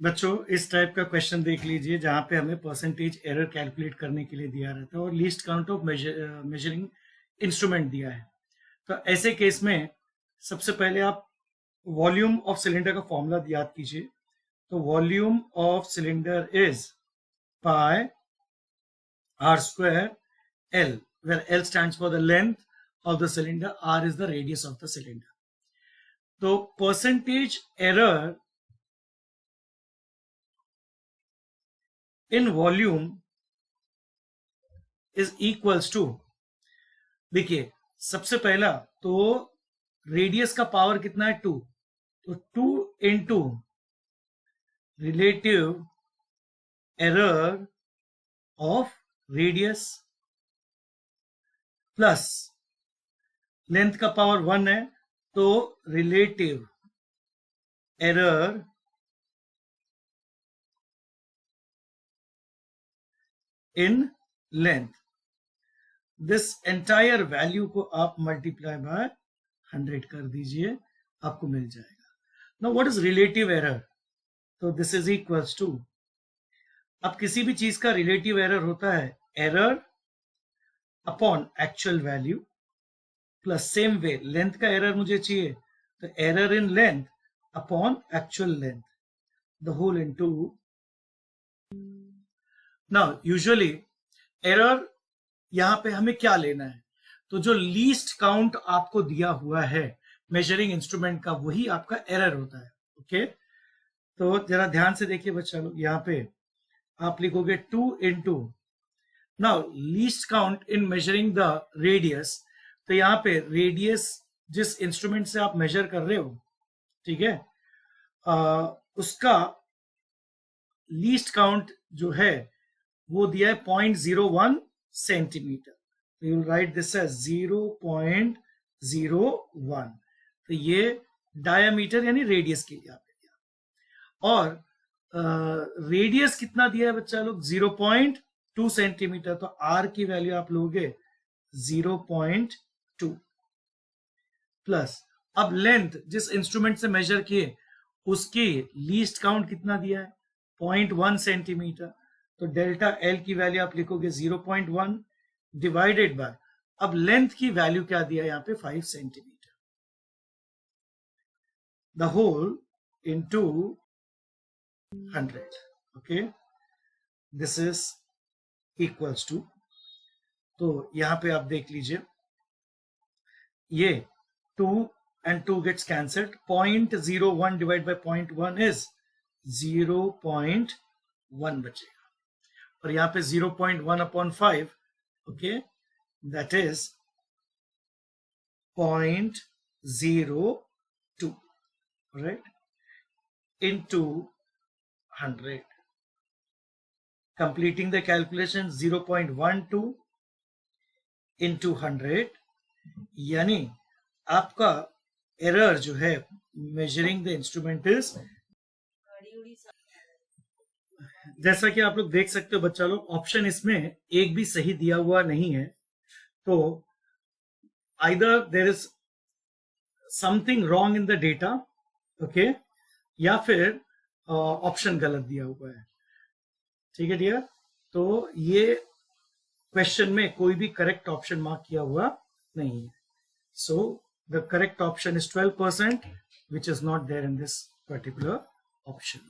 बच्चों इस टाइप का क्वेश्चन देख लीजिए जहां पे हमें परसेंटेज एरर कैलकुलेट करने के लिए दिया रहता है और least count of measuring instrument दिया है। तो ऐसे केस में सबसे पहले आप वॉल्यूम ऑफ सिलेंडर का फॉर्मूला याद कीजिए। तो volume of cylinder is pi R square L, where L stands for the length of the cylinder, R is the radius of the cylinder. तो percentage error in volume is equals to, देखिए सबसे पहला तो radius का power कितना है 2, तो 2 into relative error of radius plus length का पावर 1 है तो relative error in length. This entire value को आप मल्टीप्लाई बाय 100 कर दीजिए, आपको मिल जाएगा। Now what is relative error? तो दिस इज इक्वल्स टू, अब किसी भी चीज का रिलेटिव एरर होता है error upon actual value plus same way length का एरर मुझे चाहिए तो error in length upon actual length, the whole into. Now usually error यहां पे हमें क्या लेना है, तो जो लीस्ट काउंट आपको दिया हुआ है मेजरिंग इंस्ट्रूमेंट का वही आपका एरर होता है। ओके तो जरा ध्यान से देखिए बच्चा लोग, यहाँ पे आप लिखोगे 2 into, now least count in measuring the radius, तो यहाँ पे रेडियस जिस इंस्ट्रूमेंट से आप मेजर कर रहे हो, ठीक है, उसका लीस्ट काउंट जो है वो दिया है 0.01 सेंटीमीटर, तो यू राइट दिस एज 0.01। तो ये डायामीटर यानी रेडियस के लिए आपने दिया, और रेडियस कितना दिया है बच्चा लोग 0.2 सेंटीमीटर, तो आर की वैल्यू आप लोगे 0.2 प्लस, अब लेंथ जिस इंस्ट्रूमेंट से मेजर किए उसकी लीस्ट काउंट कितना दिया है 0.1 सेंटीमीटर, तो डेल्टा एल की वैल्यू आप लिखोगे 0.1 डिवाइडेड बाय, अब लेंथ की वैल्यू क्या दिया है यहाँ पे 5 centimetre, the whole into 100। Okay this is equals to, तो यहां पे आप देख लीजिए ये 2 and 2 gets cancelled, 0.01 divided by 0.1 is 0.1 बचेगा, और यहाँ पे 0.1 upon 5, okay that is 0.02, right, into 100, completing the calculation 0.12 into 100, यानी आपका एरर जो है मेजरिंग द इंस्ट्रूमेंट इज, जैसा कि आप लोग देख सकते हो बच्चा लोग, ऑप्शन इसमें एक भी सही दिया हुआ नहीं है, तो either there is something wrong in the data, okay, या फिर ऑप्शन गलत दिया हुआ है। ठीक है डियर, तो ये क्वेश्चन में कोई भी करेक्ट ऑप्शन मार्क किया हुआ नहीं है, so the correct option is 12%, which is not there in this particular option.